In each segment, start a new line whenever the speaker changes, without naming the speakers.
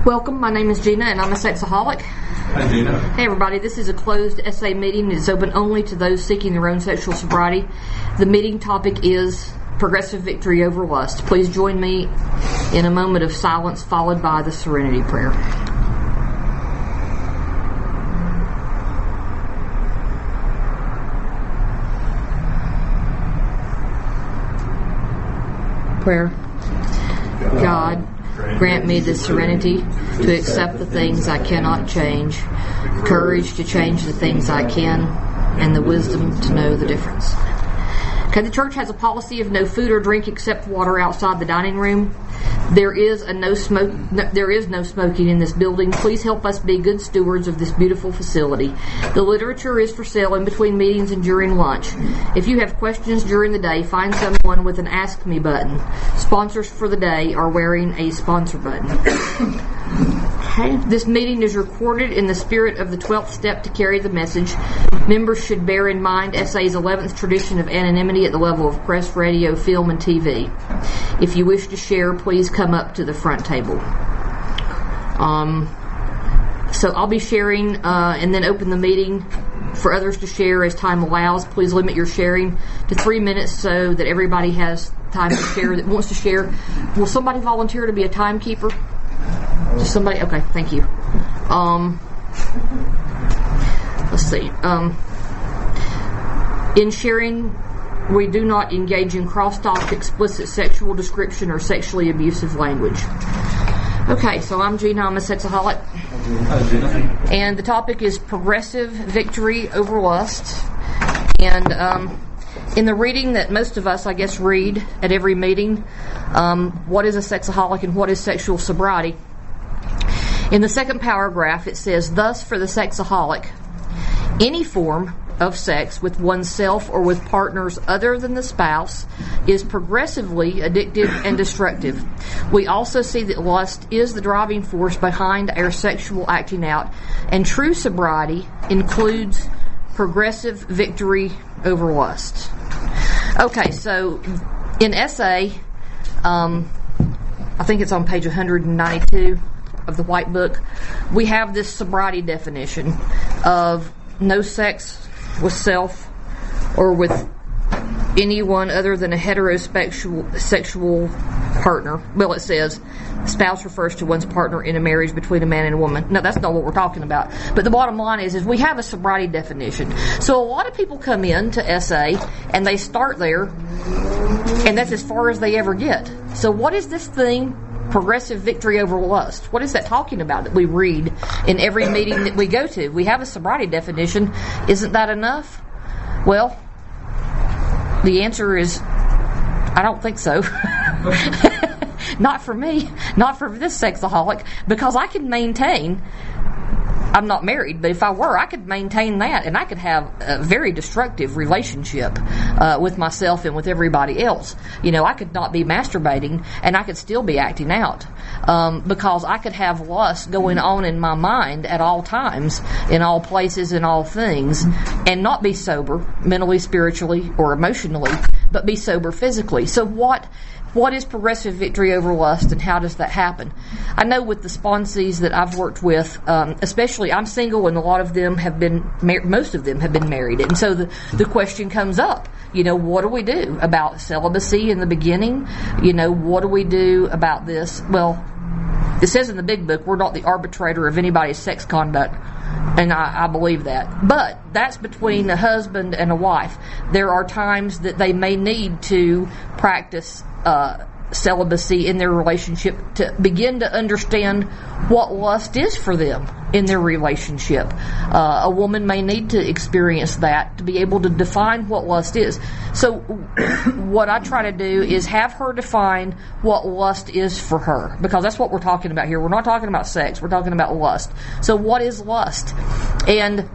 Welcome, my name is Gina and I'm a sexaholic.
Hi Gina.
Hey everybody, this is a closed SA meeting. It is open only to those seeking their own sexual sobriety. The meeting topic is progressive victory over lust. Please join me in a moment of silence followed by the Serenity Prayer. Prayer. God, grant me the serenity to accept the things I cannot change, courage to change the things I can, and the wisdom to know the difference. Okay, the church has a policy of no food or drink except water outside the dining room. There is no smoking in this building. Please help us be good stewards of this beautiful facility. The literature is for sale in between meetings and during lunch. If you have questions during the day, find someone with an Ask Me button. Sponsors for the day are wearing a sponsor button. Okay. This meeting is recorded in the spirit of the 12th step to carry the message. Members should bear in mind SA's 11th tradition of anonymity at the level of press, radio, film, and TV. If you wish to share, please come up to the front table. So I'll be sharing and then open the meeting for others to share as time allows. Please limit your sharing to 3 minutes so that everybody has time to share that wants to share. Will somebody volunteer to be a timekeeper? Just somebody? Okay, thank you. Let's see. In sharing, we do not engage in crosstalk, explicit sexual description, or sexually abusive language. Okay, so I'm Gina. I'm a sexaholic. And the topic is progressive victory over lust. And in the reading that most of us, I guess, read at every meeting, what is a sexaholic and what is sexual sobriety? In the second paragraph, it says, thus for the sexaholic, any form of sex with oneself or with partners other than the spouse is progressively addictive and destructive. We also see that lust is the driving force behind our sexual acting out, and true sobriety includes progressive victory over lust. Okay, so in SA, I think it's on page 192 of the white book, we have this sobriety definition of no sex with self or with anyone other than a heterosexual partner. Well, it says spouse refers to one's partner in a marriage between a man and a woman. No, that's not what we're talking about. But the bottom line is we have a sobriety definition. So a lot of people come in to SA and they start there, and that's as far as they ever get. So what is this thing? Progressive victory over lust. What is that talking about that we read in every meeting that we go to? We have a sobriety definition. Isn't that enough? Well, the answer is, I don't think so. Not for me. Not for this sexaholic. Because I can maintain, I'm not married, but if I were, I could maintain that, and I could have a very destructive relationship with myself and with everybody else. You know, I could not be masturbating, and I could still be acting out because I could have lust going on in my mind at all times, in all places, in all things, and not be sober mentally, spiritually, or emotionally, but be sober physically. So what is progressive victory over lust, and how does that happen? I know with the sponsees that I've worked with, especially I'm single, and a lot of them have been, most of them have been married, and so the question comes up, you know, what do we do about celibacy in the beginning? You know, what do we do about this? Well, it says in the big book, we're not the arbitrator of anybody's sex conduct, and I believe that. But that's between a husband and a wife. There are times that they may need to practice celibacy in their relationship to begin to understand what lust is for them in their relationship. A woman may need to experience that to be able to define what lust is. So what I try to do is have her define what lust is for her, because that's what we're talking about here. We're not talking about sex. We're talking about lust. So what is lust? And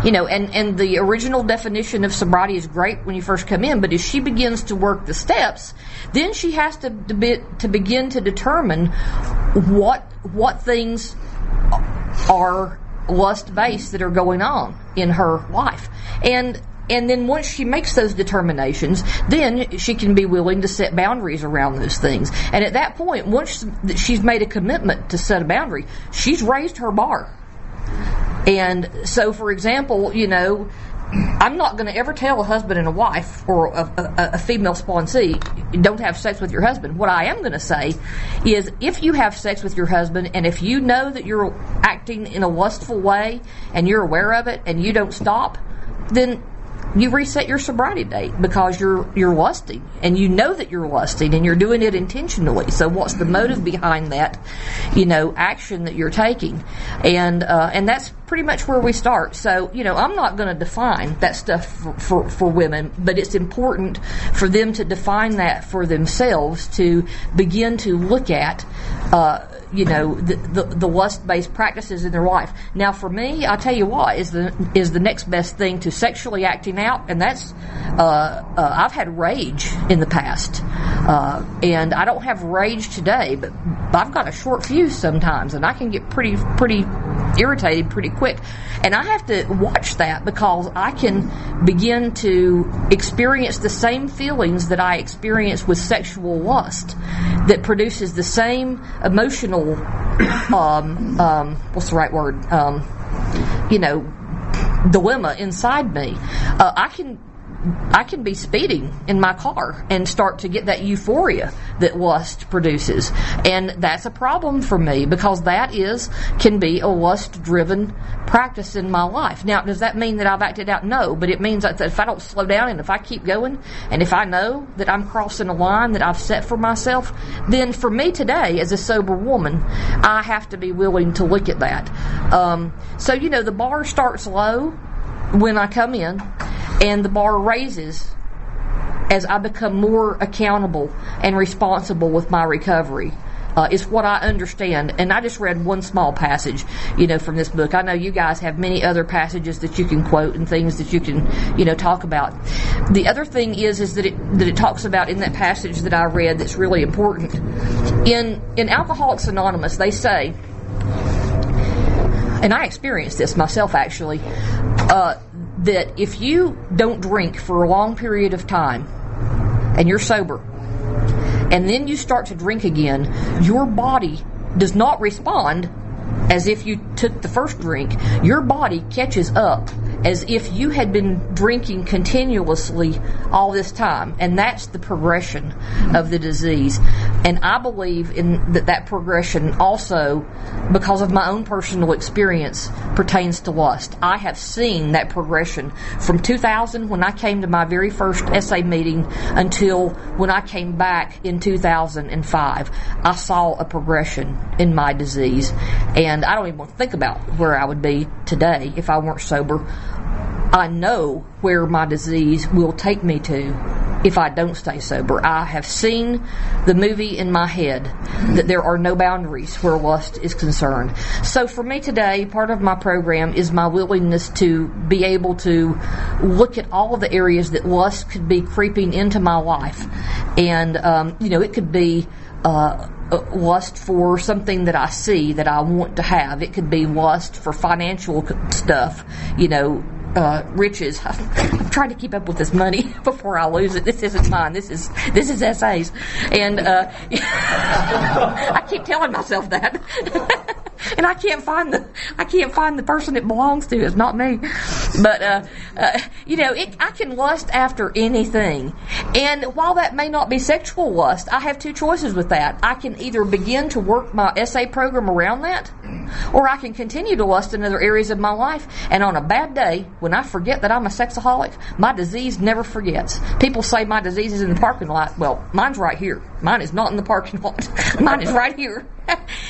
you know, and the original definition of sobriety is great when you first come in, but as she begins to work the steps, then she has to begin to determine what things are lust-based that are going on in her life. And And then once she makes those determinations, then she can be willing to set boundaries around those things. And at that point, once she's made a commitment to set a boundary, she's raised her bar. And so, for example, I'm not going to ever tell a husband and a wife or a female sponsee, don't have sex with your husband. What I am going to say is, if you have sex with your husband and if you know that you're acting in a lustful way and you're aware of it and you don't stop, then you reset your sobriety date, because you're lusting, and you know that you're lusting, and you're doing it intentionally. So what's the motive behind that, action that you're taking? And that's pretty much where we start. So, I'm not going to define that stuff for women, but it's important for them to define that for themselves, to begin to look at the lust-based practices in their life. Now, for me, I tell you what is the next best thing to sexually acting out, and that's I've had rage in the past, and I don't have rage today, but I've got a short fuse sometimes, and I can get pretty irritated pretty quick, and I have to watch that, because I can begin to experience the same feelings that I experience with sexual lust, that produces the same emotional what's the right word, dilemma inside me. I can be speeding in my car and start to get that euphoria that lust produces. And that's a problem for me, because that can be a lust-driven practice in my life. Now, does that mean that I've acted out? No, but it means that if I don't slow down and if I keep going, and if I know that I'm crossing a line that I've set for myself, then for me today, as a sober woman, I have to be willing to look at that. So, the bar starts low when I come in, and the bar raises as I become more accountable and responsible with my recovery. Is what I understand. And I just read one small passage, from this book. I know you guys have many other passages that you can quote and things that you can, talk about. The other thing is that it talks about in that passage that I read that's really important. In Alcoholics Anonymous, they say, and I experienced this myself actually, that if you don't drink for a long period of time and you're sober, and then you start to drink again, your body does not respond as if you took the first drink. Your body catches up as if you had been drinking continuously all this time. And that's the progression of the disease. And I believe in that progression also, because of my own personal experience, pertains to lust. I have seen that progression from 2000, when I came to my very first SA meeting, until when I came back in 2005. I saw a progression in my disease. And I don't even want to think about where I would be today if I weren't sober. I know where my disease will take me to if I don't stay sober. I have seen the movie in my head that there are no boundaries where lust is concerned. So for me today, part of my program is my willingness to be able to look at all of the areas that lust could be creeping into my life. And, it could be lust for something that I see that I want to have. It could be lust for financial stuff, riches. I'm trying to keep up with this money before I lose it. This isn't mine. This is SA's, and I keep telling myself that. And I can't find the person it belongs to. It's not me. But I can lust after anything. And while that may not be sexual lust, I have two choices with that. I can either begin to work my SA program around that, or I can continue to lust in other areas of my life. And on a bad day, when I forget that I'm a sexaholic, my disease never forgets. People say my disease is in the parking lot. Well, mine's right here. Mine is not in the parking lot. Mine is right here.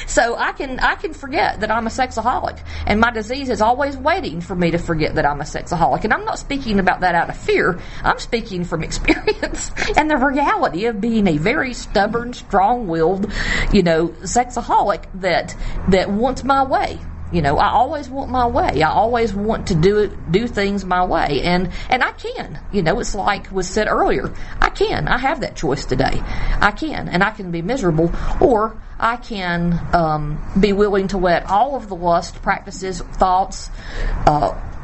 So I can forget that I'm a sexaholic, and my disease is always waiting for me to forget that I'm a sexaholic. And I'm not speaking about that out of fear. I'm speaking from experience and the reality of being a very stubborn, strong-willed, sexaholic that wants my way. I always want my way. I always want to do things my way. And I can. It's like was said earlier. I have that choice today. I can. And I can be miserable, or I can be willing to let all of the lust practices, thoughts,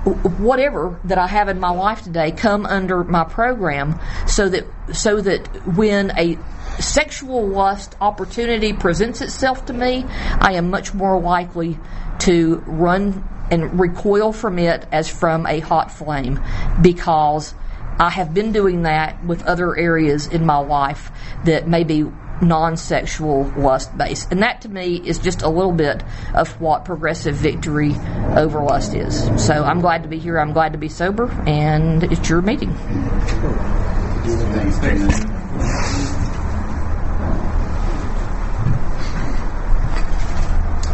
whatever that I have in my life today come under my program, so that when a sexual lust opportunity presents itself to me, I am much more likely to run and recoil from it as from a hot flame, because I have been doing that with other areas in my life that may be non-sexual lust based. And that to me is just a little bit of what progressive victory over lust is. So I'm glad to be here. I'm glad to be sober, and it's your meeting.
Thanks.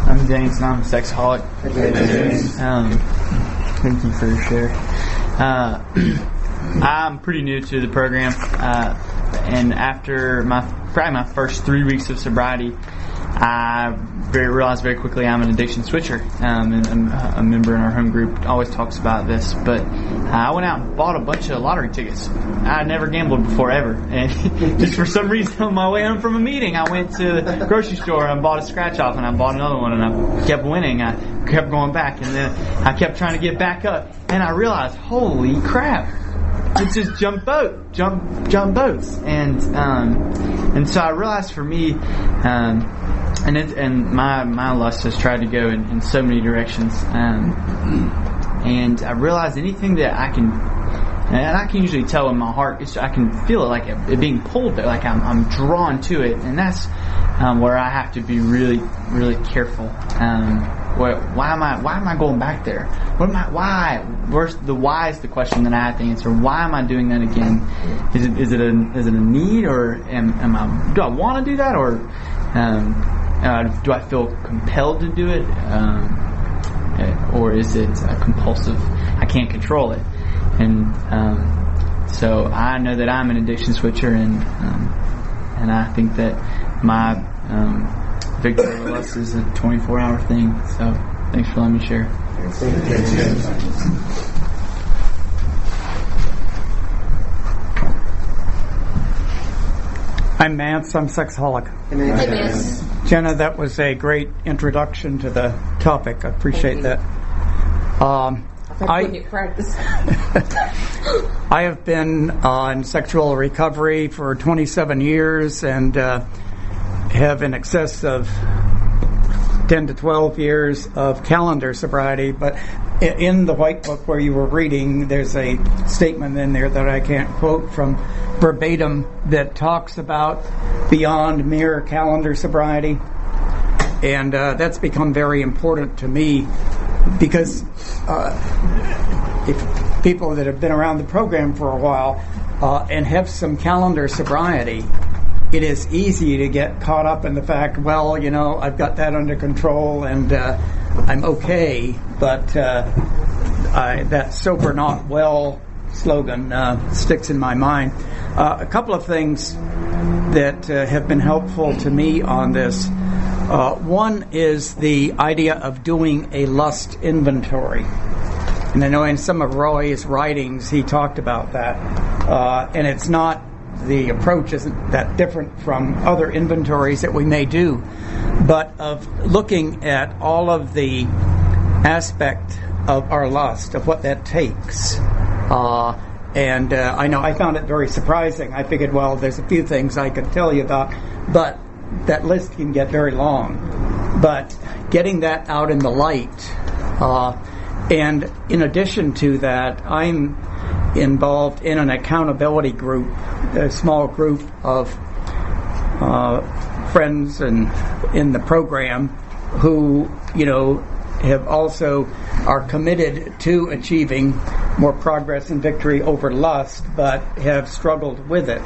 I'm James, and I'm a sexaholic. Thank you for your share. I'm pretty new to the program, and after probably my first 3 weeks of sobriety, I realized very quickly I'm an addiction switcher. And a member in our home group always talks about this, but I went out and bought a bunch of lottery tickets. I never gambled before ever, and just for some reason on my way home from a meeting, I went to the grocery store and bought a scratch off, and I bought another one, and I kept winning. I kept going back, and then I kept trying to get back up, and I realized, holy crap, it's just jump boats, and so I realized for me, and my lust has tried to go in so many directions, and I realized anything that I can, and I can usually tell in my heart, I can feel it like it being pulled, like I'm drawn to it, and that's where I have to be really, really careful. Why am I going back there? Why? The why is the question that I have to answer. Why am I doing that again? Is it a need, or do I want to do that, or do I feel compelled to do it, or is it compulsive? I can't control it, and so I know that I'm an addiction switcher, and I think that my victory over lust is a 24-hour thing. So thanks for letting me share.
I'm Mance. I'm sexaholic.
Hey, Mance.
Jenna, that was a great introduction to the topic. I appreciate that. I have been in sexual recovery for 27 years and have in excess of 10 to 12 years of calendar sobriety. But in the White Book where you were reading, there's a statement in there that I can't quote from verbatim that talks about beyond mere calendar sobriety. And that's become very important to me, because if people that have been around the program for a while and have some calendar sobriety, it is easy to get caught up in the fact, well, I've got that under control and I'm okay, but that sober not well slogan sticks in my mind. A couple of things that have been helpful to me on this. One is the idea of doing a lust inventory. And I know in some of Roy's writings he talked about that. And it's not, the approach isn't that different from other inventories that we may do, but of looking at all of the aspect of our lust, of what that takes. And I know I found it very surprising. I figured, well, there's a few things I could tell you about, but that list can get very long. But getting that out in the light, and in addition to that, I'm involved in an accountability group, a small group of friends and in the program who, have also are committed to achieving more progress and victory over lust, but have struggled with it.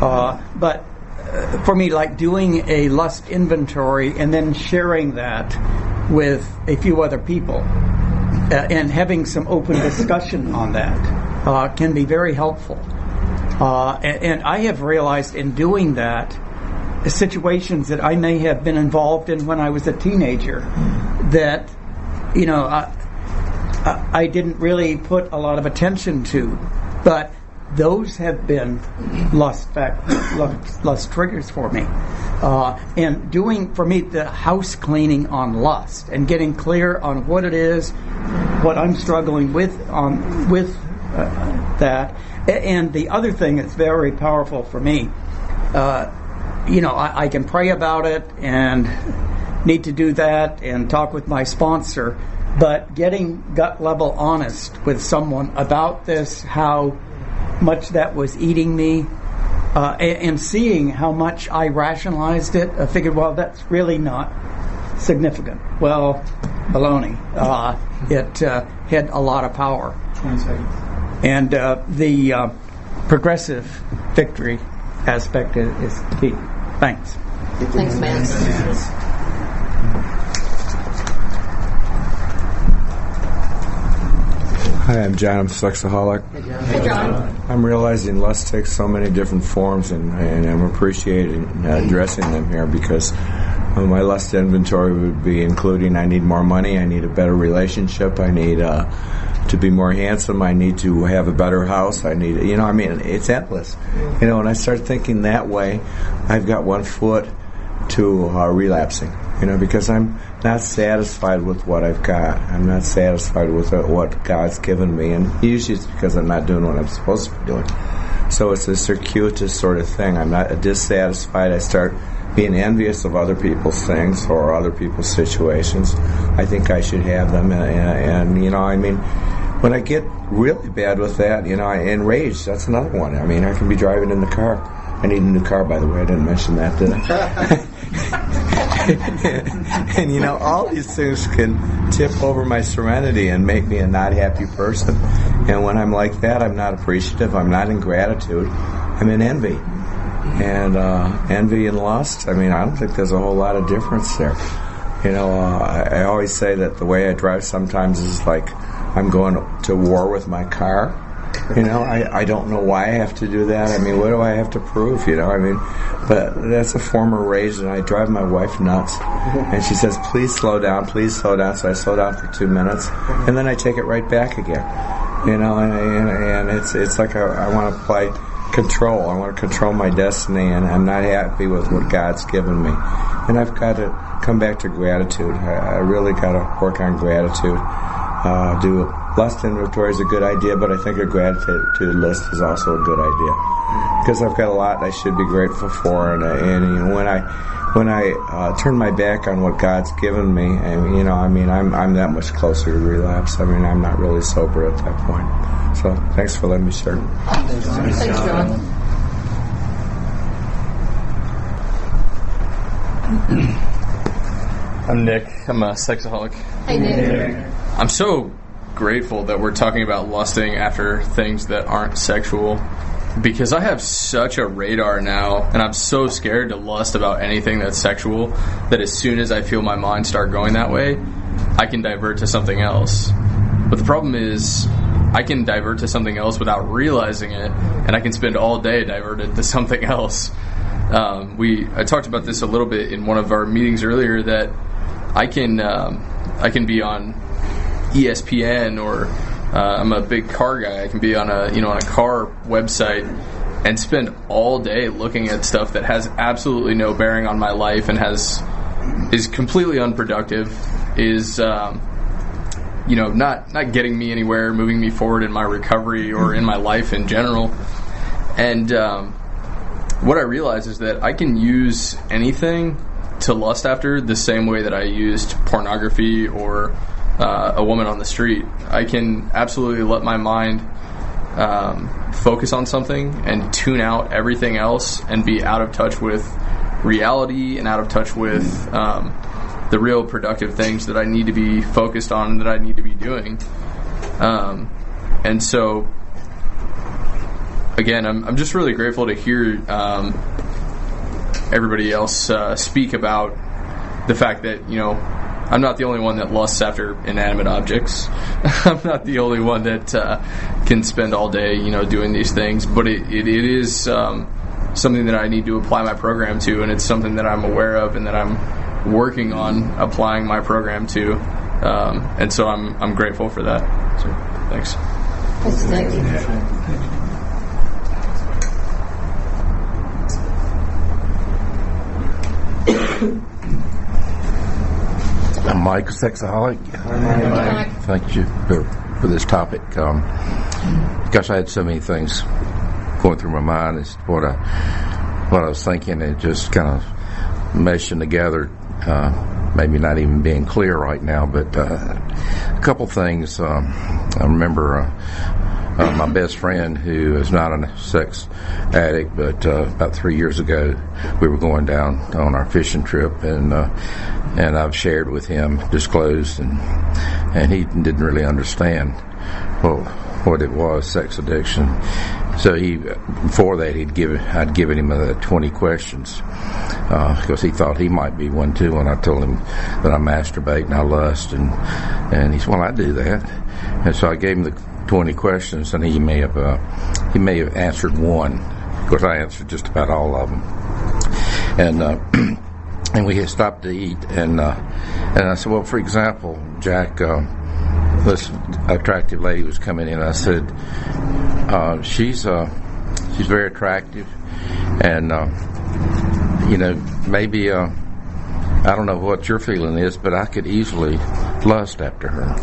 But for me, like doing a lust inventory and then sharing that with a few other people and having some open discussion on that can be very helpful. And I have realized in doing that, situations that I may have been involved in when I was a teenager that, I didn't really put a lot of attention to, but those have been lust triggers for me. And doing, for me, the house cleaning on lust and getting clear on what it is, what I'm struggling with that. And the other thing that's very powerful for me, I can pray about it and need to do that and talk with my sponsor, but getting gut level honest with someone about this, how much that was eating me, and seeing how much I rationalized it, I figured, well, that's really not significant. Well, baloney. It had a lot of power.
20 seconds.
And the progressive victory aspect is key. Thanks.
Thanks, man.
Hi, I'm John. I'm a sexaholic.
Hey, John.
I'm realizing lust takes so many different forms, and I'm appreciating addressing them here because my lust inventory would be including I need more money, I need a better relationship, I need to be more handsome, I need to have a better house, I need, it's endless. When I start thinking that way, I've got one foot to relapsing, because I'm not satisfied with what I've got. I'm not satisfied with what God's given me, and usually it's because I'm not doing what I'm supposed to be doing. So it's a circuitous sort of thing. I'm not dissatisfied. I start being envious of other people's things or other people's situations. I think I should have them, and when I get really bad with that, enraged, that's another one. I can be driving in the car. I need a new car, by the way. I didn't mention that, did I? And all these things can tip over my serenity and make me a not happy person. And when I'm like that, I'm not appreciative. I'm not in gratitude. I'm in envy. And envy and lust, I don't think there's a whole lot of difference there. I always say that the way I drive sometimes is like I'm going to war with my car. I don't know why I have to do that. What do I have to prove? But that's a form of rage, and I drive my wife nuts. And she says, please slow down, please slow down. So I slow down for 2 minutes, and then I take it right back again. And it's like I want to play control. I want to control my destiny, and I'm not happy with what God's given me. And I've got to come back to gratitude. I really got to work on gratitude. Do lust inventory is a good idea, but I think a gratitude list is also a good idea because I've got a lot I should be grateful for, and when I turn my back on what God's given me, I'm that much closer to relapse. I'm not really sober at that point. So thanks for letting me share.
Thanks, John.
I'm Nick. I'm a sexaholic.
Hey, Nick.
I'm so grateful that we're talking about lusting after things that aren't sexual because I have such a radar now, and I'm so scared to lust about anything that's sexual that as soon as I feel my mind start going that way, I can divert to something else. But the problem is I can divert to something else without realizing it, and I can spend all day diverted to something else. I talked about this a little bit in one of our meetings earlier that I can be on ESPN or I'm a big car guy. I can be on a car website and spend all day looking at stuff that has absolutely no bearing on my life and is completely unproductive, is not getting me anywhere, moving me forward in my recovery or in my life in general. And what I realize is that I can use anything to lust after the same way that I used pornography or a woman on the street. I can absolutely let my mind focus on something and tune out everything else and be out of touch with reality and out of touch with the real productive things that I need to be focused on and that I need to be doing. And so, again, I'm just really grateful to hear everybody else speak about the fact that, I'm not the only one that lusts after inanimate objects. I'm not the only one that can spend all day, doing these things. But it is something that I need to apply my program to, and it's something that I'm aware of and that I'm working on applying my program to. And so I'm grateful for that. So thanks.
Thank you.
I'm Mike, a sexaholic. Thank you for this topic. Gosh, I had so many things going through my mind. It's what I was thinking, and just kind of meshing together. Maybe not even being clear right now, but a couple things. I remember my best friend, who is not a sex addict, but about 3 years ago, we were going down on our fishing trip, and I've shared with him, disclosed, and he didn't really understand what it was, sex addiction. So before that, I'd given him 20 questions because he thought he might be one too. And I told him that I masturbate and I lust, and he said, "Well, I do that." And so I gave him the 20 questions, and he may have answered one. Of course, I answered just about all of them. And we had stopped to eat, and I said, "Well, for example, Jack, this attractive lady was coming in." I said, she's very attractive, and maybe I don't know what your feeling is, but I could easily lust after her,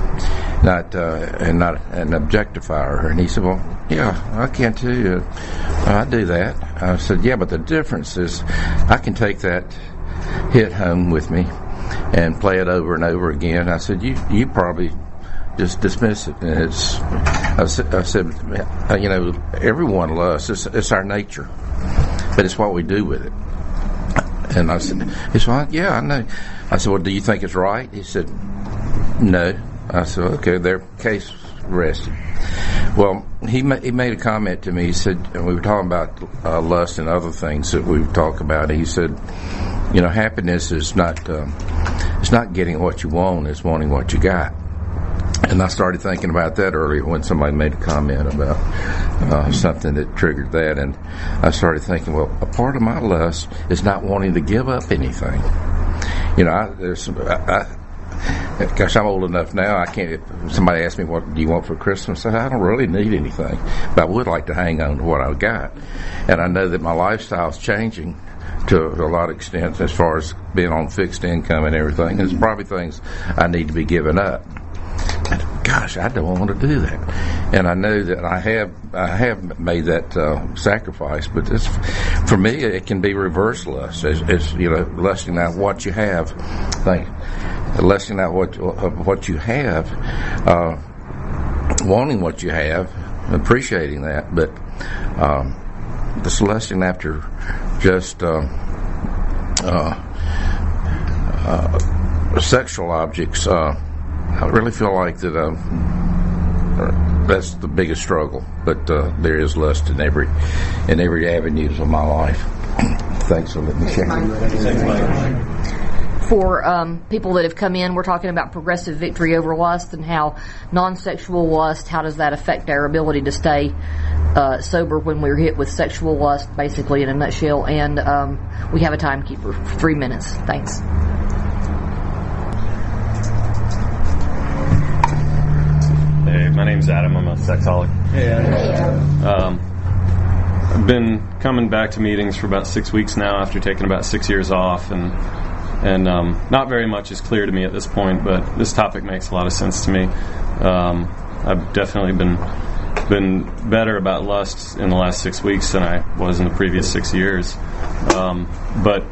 and objectify her." And he said, "Well, yeah, I can too. I do that." I said, "Yeah, but the difference is I can take that hit home with me and play it over and over again." I said, "You probably just dismiss it." And I said, everyone lusts. It's our nature, but it's what we do with it. And I said, he said, "Yeah, I know." I said, "Well, do you think it's right?" He said, "No." I said, "Okay, their case rested." Well, he made a comment to me. He said, and we were talking about lust and other things that we would talk about. He said, happiness is not it's not getting what you want; it's wanting what you got. And I started thinking about that earlier when somebody made a comment about something that triggered that. And I started thinking, well, a part of my lust is not wanting to give up anything. Gosh, I'm old enough now. I can't. If somebody asks me, "What do you want for Christmas?" I say, "I don't really need anything, but I would like to hang on to what I've got." And I know that my lifestyle's changing to a lot of extent as far as being on fixed income and everything. There's probably things I need to be giving up. Gosh, I don't want to do that, and I know that I have made that sacrifice. But for me, it can be reverse lust, as lusting out what you have, lusting out what you have, wanting what you have, appreciating that, but just lusting after just sexual objects. I really feel like that that's the biggest struggle, but there is lust in every avenue of my life. Thanks for letting me share.
For people that have come in, we're talking about progressive victory over lust and how non-sexual lust, how does that affect our ability to stay sober when we're hit with sexual lust, basically in a nutshell. And we have a timekeeper for 3 minutes. Thanks.
Hey, my name's Adam. I'm a sexaholic. I've been coming back to meetings for about 6 weeks now after taking about 6 years off, and not very much is clear to me at this point, but this topic makes a lot of sense to me. I've definitely been better about lust in the last 6 weeks than I was in the previous 6 years. But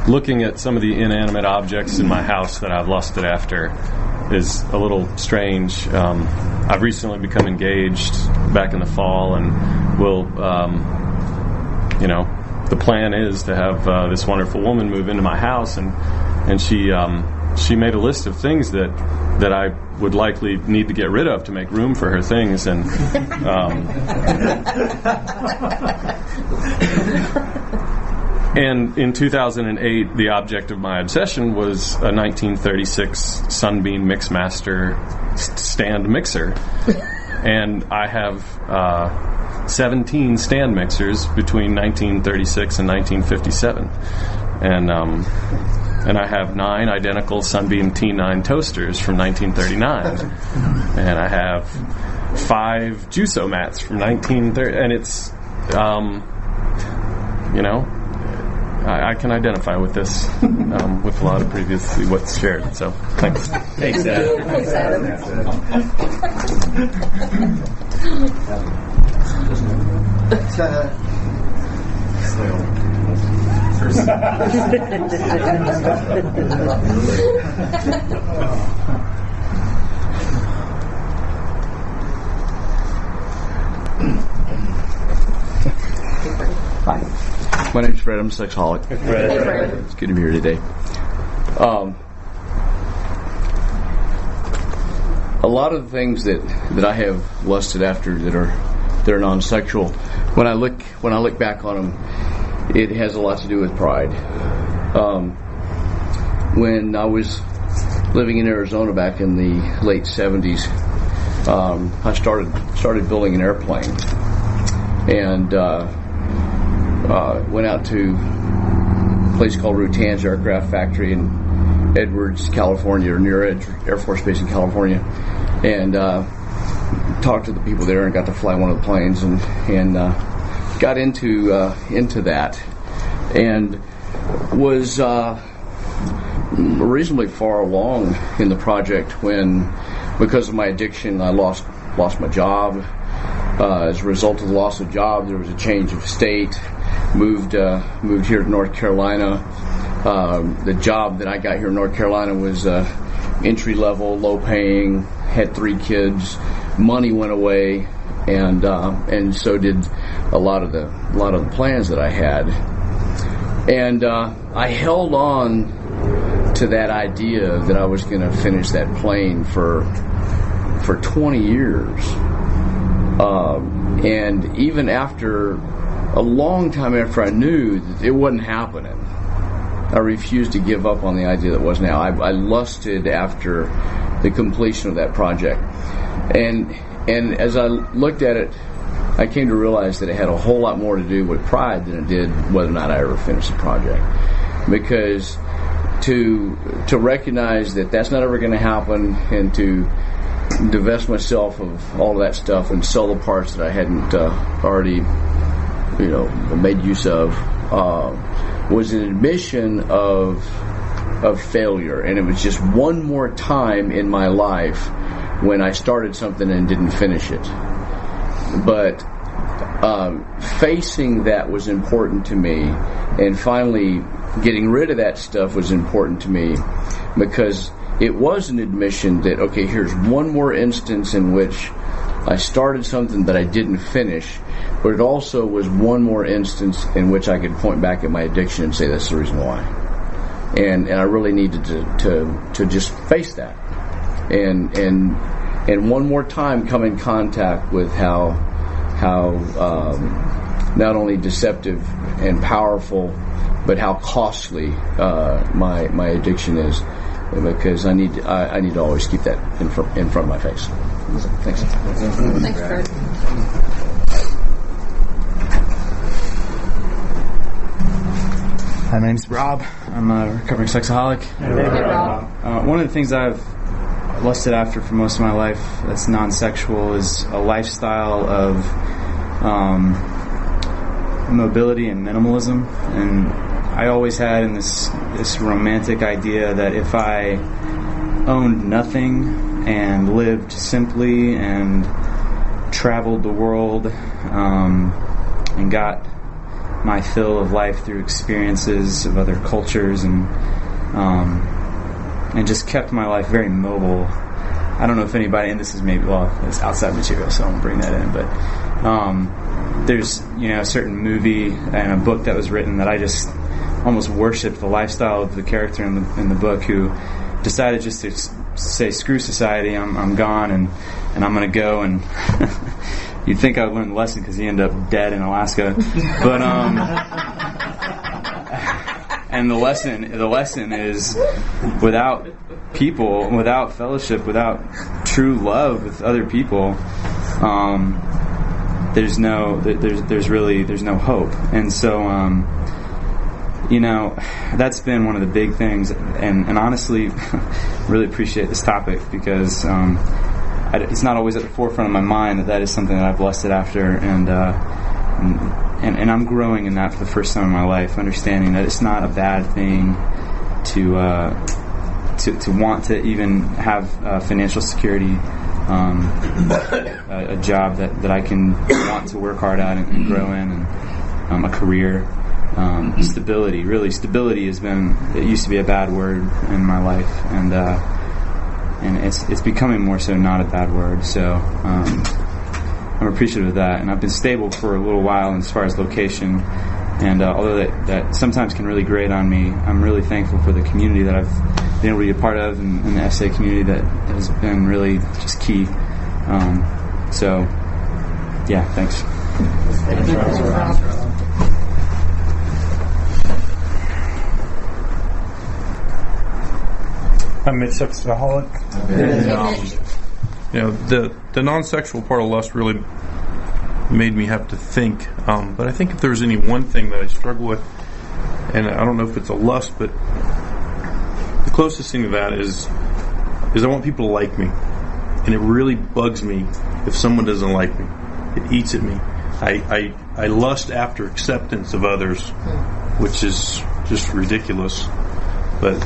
looking at some of the inanimate objects in my house that I've lusted after is a little strange. I've recently become engaged back in the fall, and the plan is to have this wonderful woman move into my house, and she made a list of things that I would likely need to get rid of to make room for her things, and and in 2008, the object of my obsession was a 1936 Sunbeam Mixmaster stand mixer. And I have 17 stand mixers between 1936 and 1957. And I have 9 identical Sunbeam T9 toasters from 1939. And I have 5 Juice-O-Mats from 1930. And it's, I can identify with this, with a lot of previously what's shared. So, thanks.
Thanks,
Hi. My name's Fred. I'm a sexaholic. It's good to be here today. A lot of the things that I have lusted after that are non-sexual, when I look back on them, it has a lot to do with pride. When I was living in Arizona back in the late 70s, I started building an airplane, and went out to a place called Rutan's Aircraft Factory in Edwards, California, or near Air Force Base in California, and talked to the people there and got to fly one of the planes and got into that, and was reasonably far along in the project when, because of my addiction, I lost my job. As a result of the loss of job, there was a change of state. Moved here to North Carolina. The job that I got here in North Carolina was entry level, low paying. Had 3 kids. Money went away, and so did a lot of the plans that I had. And I held on to that idea that I was going to finish that plane for 20 years. And even after a long time after I knew that it wasn't happening, I refused to give up on the idea that it was now. I lusted after the completion of that project. And as I looked at it, I came to realize that it had a whole lot more to do with pride than it did whether or not I ever finished the project. Because to recognize that that's not ever going to happen, and to divest myself of all of that stuff and sell the parts that I hadn't already, made use of, was an admission of failure. And it was just one more time in my life when I started something and didn't finish it. But facing that was important to me, and finally getting rid of that stuff was important to me, because it was an admission that, okay, here's one more instance in which I started something that I didn't finish, but it also was one more instance in which I could point back at my addiction and say that's the reason why. And I really needed to just face that, and one more time come in contact with how not only deceptive and powerful, but how costly my addiction is. Because I need to always keep that in front of my face. Thanks.
Thanks, Fred.
Hi, my name's Rob. I'm a recovering sexaholic.
Hey, Rob.
One of the things I've lusted after for most of my life that's non-sexual is a lifestyle of mobility and minimalism. And I always had in this romantic idea that if I owned nothing and lived simply and traveled the world and got my fill of life through experiences of other cultures and just kept my life very mobile. I don't know if anybody, and this is maybe, it's outside material, so I won't bring that in, but there's a certain movie and a book that was written that I just almost worshipped the lifestyle of the character in the book, who decided just to say, screw society, I'm gone, and I'm going to go, and you'd think I would learn the lesson because he ended up dead in Alaska, but and the lesson is, without people, without fellowship, without true love with other people, there's no hope. And so that's been one of the big things, and honestly really appreciate this topic, because it's not always at the forefront of my mind that is something that I've lusted after, and
and I'm growing in that for the first time in my life, understanding that it's not a bad thing to want to even have financial security, a job that I can want to work hard at and grow in, and a career. Stability. Really, stability has been. It used to be a bad word in my life, and it's becoming more so not a bad word. So I'm appreciative of that, and I've been stable for a little while as far as location. And although that sometimes can really grate on me, I'm really thankful for the community that I've been able to be a part of, and the SA community that has been really just key. So, yeah, thanks.
I'm a sexaholic. The non-sexual part of lust really made me have to think. But I think if there's any one thing that I struggle with, and I don't know if it's a lust, but the closest thing to that is I want people to like me, and it really bugs me if someone doesn't like me. It eats at me. I lust after acceptance of others, which is just ridiculous. But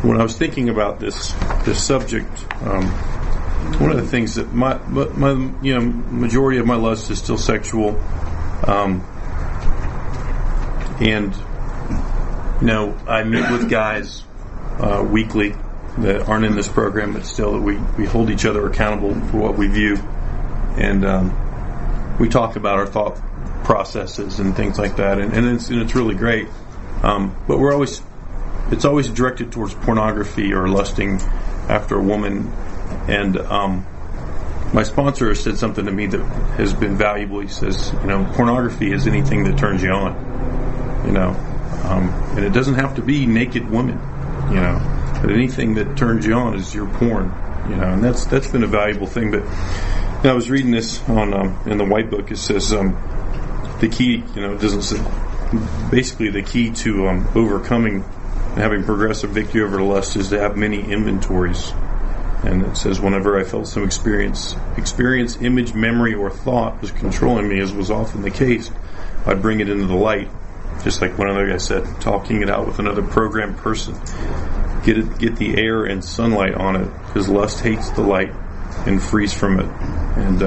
when I was thinking about this subject, one of the things that my majority of my lust is still sexual, and I meet with guys weekly that aren't in this program, but still that we hold each other accountable for what we view, and we talk about our thought processes and things like that, and it's really great. But it's always directed towards pornography or lusting after a woman. And my sponsor has said something to me that has been valuable. He says, pornography is anything that turns you on, and it doesn't have to be naked women, but anything that turns you on is your porn, and that's been a valuable thing. But I was reading this on in the White Book. It says the key, it doesn't say, basically the key to overcoming and having progressive victory over lust is to have many inventories. And it says, whenever I felt some experience, image, memory, or thought was controlling me, as was often the case, I'd bring it into the light. Just like one other guy said, talking it out with another programmed person. Get the air and sunlight on it, because lust hates the light and frees from it. And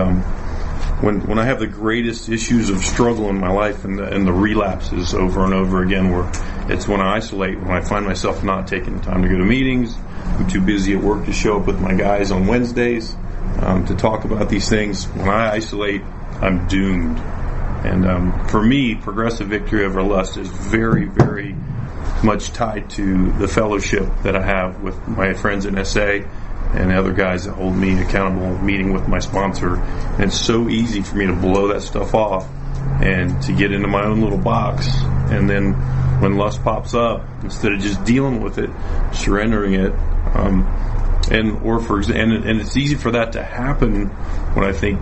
when I have the greatest issues of struggle in my life and the relapses over and over again, where it's when I isolate, when I find myself not taking the time to go to meetings, I'm too busy at work to show up with my guys on Wednesdays to talk about these things. When I isolate, I'm doomed. And for me, progressive victory over lust is very, very much tied to the fellowship that I have with my friends in SA and the other guys that hold me accountable, meeting with my sponsor. And it's so easy for me to blow that stuff off and to get into my own little box. And then when lust pops up, instead of just dealing with it, surrendering it, and it's easy for that to happen when I think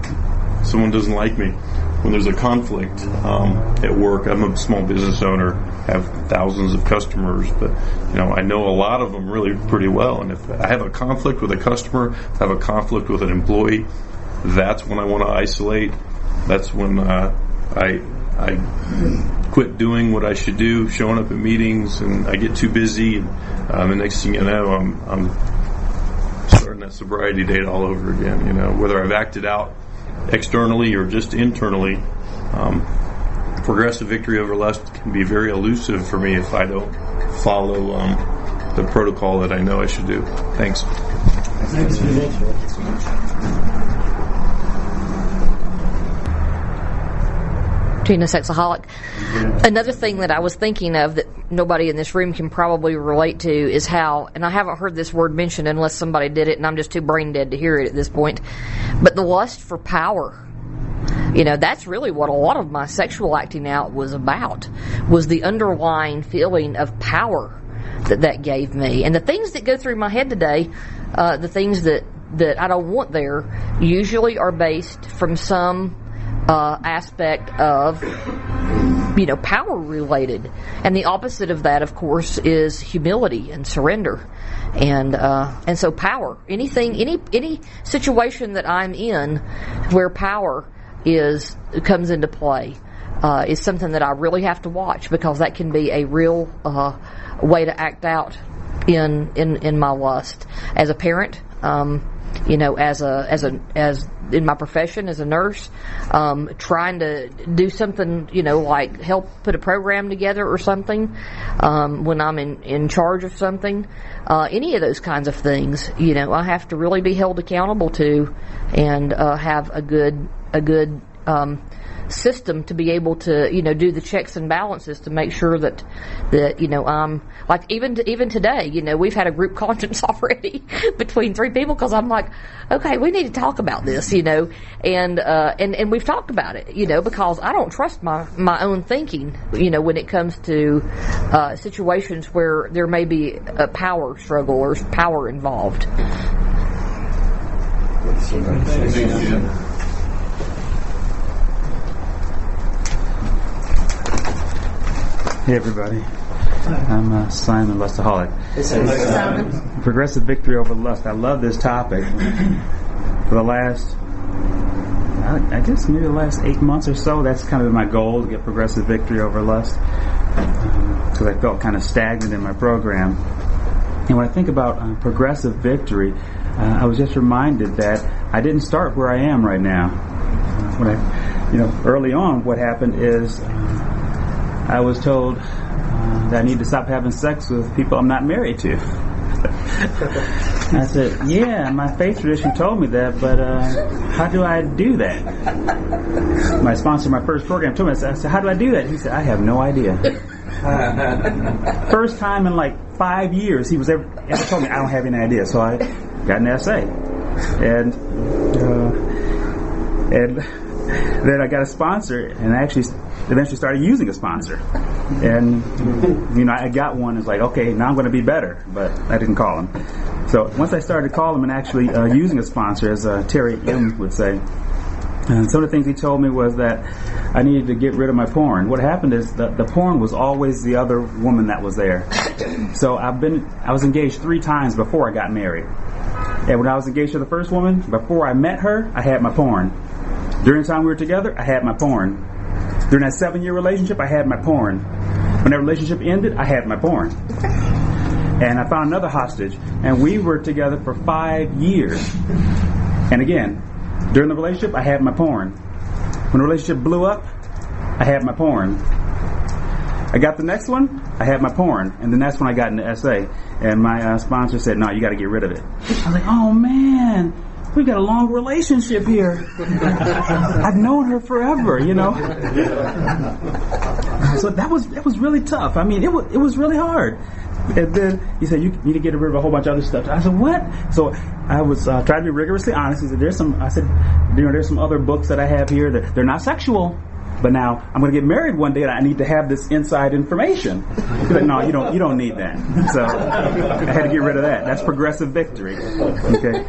someone doesn't like me. When there's a conflict at work, I'm a small business owner, have thousands of customers, but I know a lot of them really pretty well. And if I have a conflict with a customer, if I have a conflict with an employee, that's when I want to isolate. That's when I quit doing what I should do, showing up at meetings, and I get too busy. And the next thing you know, I'm starting that sobriety date all over again. Whether I've acted out externally or just internally, progressive victory over lust can be very elusive for me if I don't follow the protocol that I know I should do. Thanks.
Tina, sexaholic. Another thing that I was thinking of that nobody in this room can probably relate to is how, and I haven't heard this word mentioned unless somebody did it and I'm just too brain dead to hear it at this point, but the lust for power. That's really what a lot of my sexual acting out was about, was the underlying feeling of power that gave me. And the things that go through my head today, the things that I don't want there, usually are based from some aspect of power related, and the opposite of that, of course, is humility and surrender, and so power, any situation that I'm in where power comes into play, is something that I really have to watch, because that can be a real way to act out in my lust. As a parent, as in my profession as a nurse, trying to do something, like help put a program together or something, when I'm in charge of something, any of those kinds of things, I have to really be held accountable to, and have a good system to be able to do the checks and balances to make sure that I'm like, even today, we've had a group conscience already between 3 people, because I'm like, okay, we need to talk about this, and we've talked about it, because I don't trust my own thinking, when it comes to situations where there may be a power struggle or power involved.
Hey everybody, I'm Simon Lustaholic. Progressive victory over lust. I love this topic. For the last, I guess maybe the last 8 months or so, that's kind of been my goal, to get progressive victory over lust, because I felt kind of stagnant in my program. And when I think about progressive victory, I was just reminded that I didn't start where I am right now. Early on, what happened is I was told that I need to stop having sex with people I'm not married to. I said, yeah, my faith tradition told me that, but how do I do that? My sponsor, my first program, told me, I said, how do I do that? He said, I have no idea. First time in like 5 years he was ever told me I don't have any idea. So I got an essay. And then I got a sponsor, and I actually eventually started using a sponsor. And, I got one. It's like, okay, now I'm going to be better. But I didn't call him. So once I started to call him and actually using a sponsor, as Terry M. would say, and some of the things he told me was that I needed to get rid of my porn. What happened is the porn was always the other woman that was there. So I was engaged 3 times before I got married. And when I was engaged to the first woman, before I met her, I had my porn. During the time we were together, I had my porn. During that 7-year relationship, I had my porn. When that relationship ended, I had my porn. And I found another hostage, and we were together for 5 years. And again, during the relationship, I had my porn. When the relationship blew up, I had my porn. I got the next one, I had my porn. And then that's when I got into SA. And my sponsor said, no, you got to get rid of it. I was like, oh man, we got a long relationship here. I've known her forever, So that was really tough. I mean, it was really hard. And then he said, you need to get rid of a whole bunch of other stuff. I said, what? So I was trying to be rigorously honest. He said, there's some other books that I have here that they're not sexual. But now I'm going to get married one day, and I need to have this inside information. He's like, no, you don't need that. So I had to get rid of that. That's progressive victory. Okay.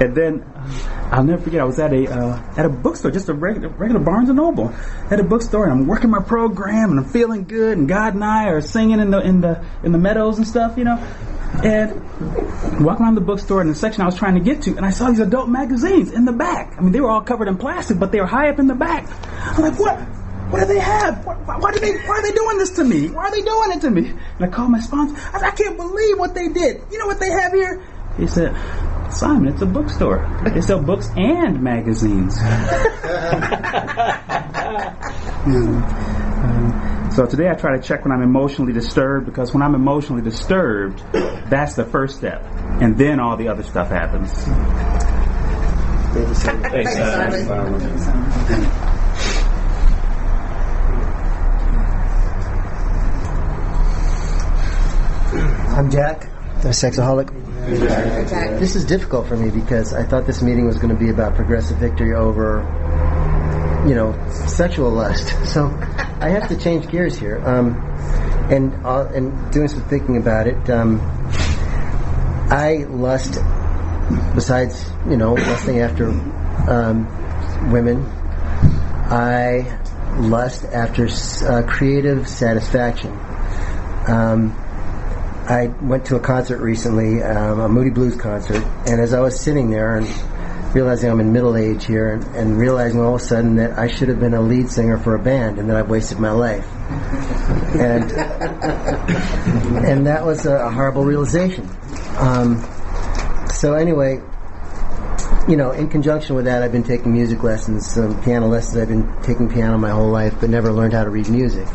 And then I'll never forget. I was at a bookstore, just a regular Barnes and Noble. At a bookstore, and I'm working my program, and I'm feeling good. And God and I are singing in the meadows and stuff, And walking around the bookstore in the section I was trying to get to, and I saw these adult magazines in the back. I mean, they were all covered in plastic, but they were high up in the back. I'm like, what? What do they have? Why are they doing this to me? Why are they doing it to me? And I called my sponsor. I said, I can't believe what they did. You know what they have here? He said, Simon, it's a bookstore. They sell books and magazines. So today I try to check when I'm emotionally disturbed, because when I'm emotionally disturbed, that's the first step. And then all the other stuff happens.
Thanks,
I'm Jack, a sexaholic. This is difficult for me because I thought this meeting was going to be about progressive victory over, sexual lust. So I have to change gears here. And doing some thinking about it, I lust, besides, lusting after women, I lust after creative satisfaction. I went to a concert recently, a Moody Blues concert, and as I was sitting there and realizing I'm in middle age here, and realizing all of a sudden that I should have been a lead singer for a band, and that I've wasted my life. And that was a horrible realization. So anyway, in conjunction with that, I've been taking music lessons, piano lessons. I've been taking piano my whole life, but never learned how to read music.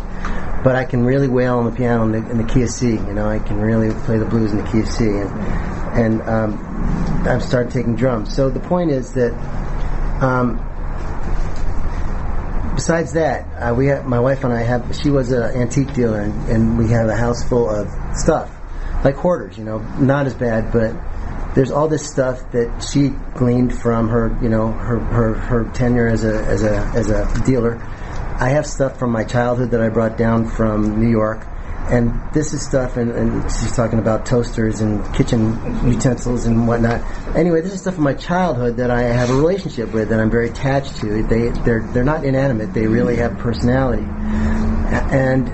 But I can really wail on the piano in the key of C. I can really play the blues in the key of C. And I've started taking drums. So the point is that, besides that, my wife and I she was an antique dealer, and we have a house full of stuff, like hoarders, not as bad, but there's all this stuff that she gleaned from her, her tenure as a dealer. I have stuff from my childhood that I brought down from New York, and this is stuff, and she's talking about toasters and kitchen utensils and whatnot. Anyway, this is stuff from my childhood that I have a relationship with, that I'm very attached to. They're not inanimate. They really have personality, and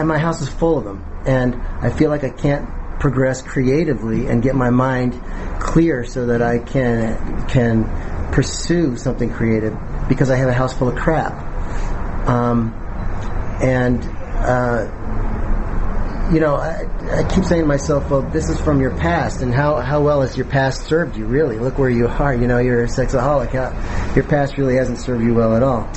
my house is full of them. And I feel like I can't progress creatively and get my mind clear so that I can pursue something creative, because I have a house full of crap. I keep saying to myself, well, this is from your past, and how well has your past served you, really? Look where you are. You're a sexaholic. Your past really hasn't served you well at all.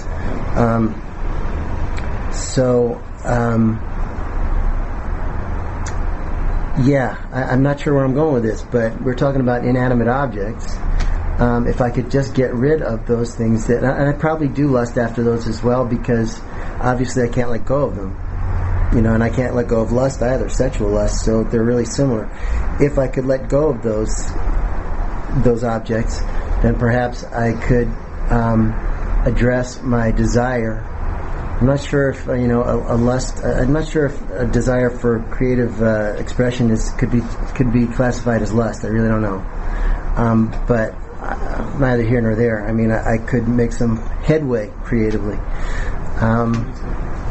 I'm not sure where I'm going with this, but we're talking about inanimate objects. If I could just get rid of those things, and I probably do lust after those as well, because obviously I can't let go of them. And I can't let go of lust either, sexual lust, so they're really similar. If I could let go of those objects, then perhaps I could address my desire. I'm not sure if a lust. I'm not sure if a desire for creative expression could be classified as lust. I really don't know. But neither here nor there. I mean, I could make some headway creatively.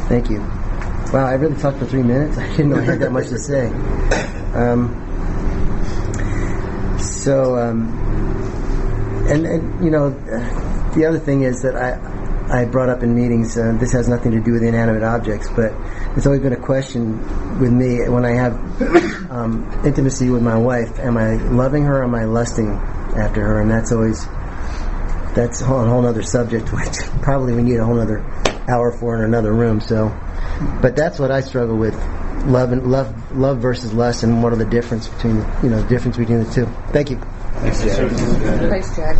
Thank you. Wow, I really talked for 3 minutes. I didn't know I had that much to say. The other thing is that I brought up in meetings, this has nothing to do with inanimate objects, but it's always been a question with me when I have intimacy with my wife. Am I loving her, or am I lusting after her? And that's a whole other subject, which probably we need a whole other hour for in another room. But that's what I struggle with: love versus lust, and what are the difference between the two. Thank you.
Thanks, Jack. Thanks, Jack.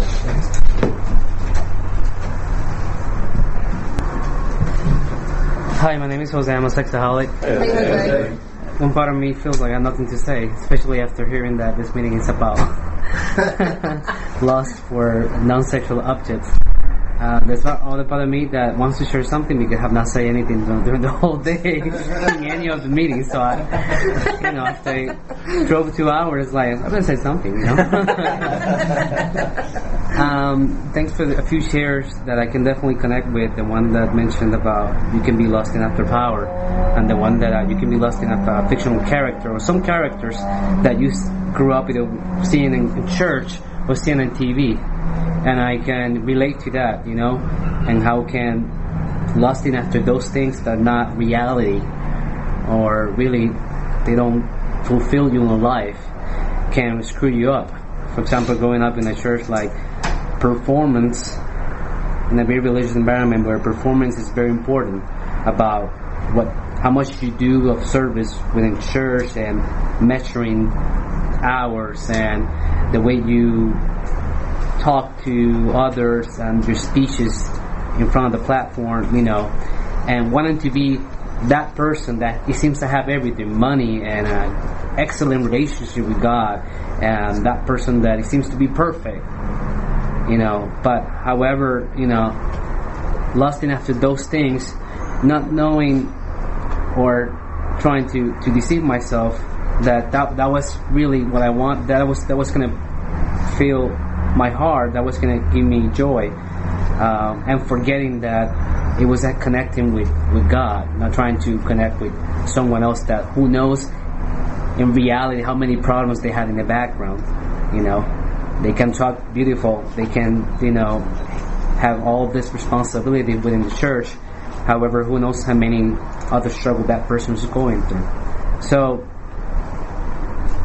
Hi, my name is Jose. I'm a sexaholic.
Hey, Jose.
One part of me feels like I have nothing to say, especially after hearing that this meeting is about lust for non-sexual objects. There's other part of me that wants to share something because I have not said anything during the whole day in any of the meetings. So after I drove 2 hours, I'm gonna say something. Thanks for a few shares that I can definitely connect with. The one that mentioned about you can be lusting after power, and the one that you can be lusting after a fictional character or some characters that you grew up either seeing in church or seeing on TV. And I can relate to that, and how can lusting after those things that are not reality, or really they don't fulfill you in life, can screw you up. For example, growing up in a church, like performance, in a very religious environment where performance is very important, about how much you do of service within church, and measuring hours, and the way you talk to others, and your speeches in front of the platform, and wanting to be that person that he seems to have everything, money and an excellent relationship with God, and that person that he seems to be perfect, but however, lusting after those things, not knowing or trying to deceive myself that was really what I want, that was going to fill my heart, that was going to give me joy, and forgetting that it was that connecting with God, not trying to connect with someone else that who knows in reality how many problems they had in the background, They can talk beautiful. They can, have all this responsibility within the church. However, who knows how many other struggles that person is going through. So,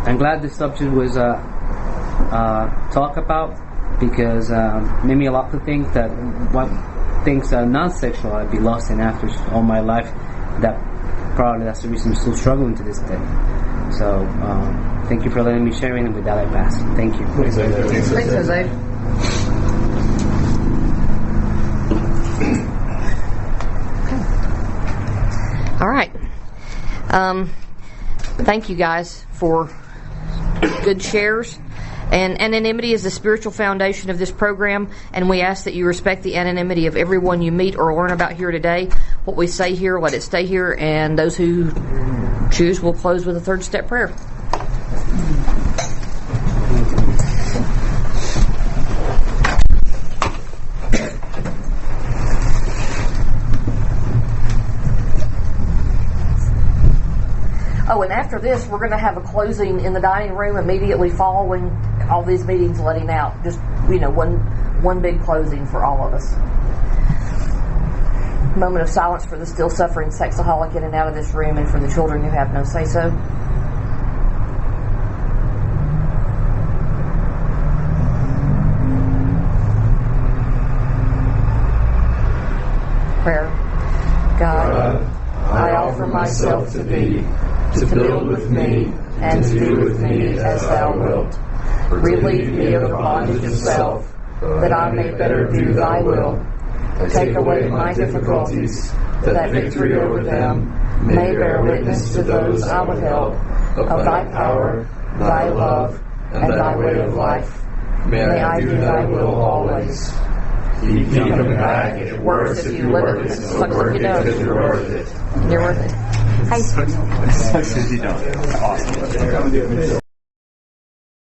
I'm glad this subject was talked about, because made me a lot to think that what things are non-sexual I'd be lost in after all my life. That's the reason I'm still struggling to this day. So, thank you for letting me share, and with that I pass. Thank you.
Thanks, Jose. All right. Thank you guys for good shares. And anonymity is the spiritual foundation of this program, and we ask that you respect the anonymity of everyone you meet or learn about here today. What we say here, let it stay here, and those who choose will close with a third step prayer. Oh, and after this, we're going to have a closing in the dining room immediately following all these meetings letting out. Just, one big closing for all of us. Moment of silence for the still suffering sexaholic in and out of this room, and for the children who have no say-so. Prayer. God, I offer myself to Thee, to build with me and to be with me as Thou wilt. Relieve me of the bondage of self, that I may better do Thy will. Take away my difficulties, that victory over them may bear witness to those I would help of Thy power, Thy love, and Thy way of life. May I do Thy will always. Keep coming back. It's worth if you live it. It's sucks if you don't. Because you're worth it. You're worth it. Hi.
Sucks if you don't. Awesome.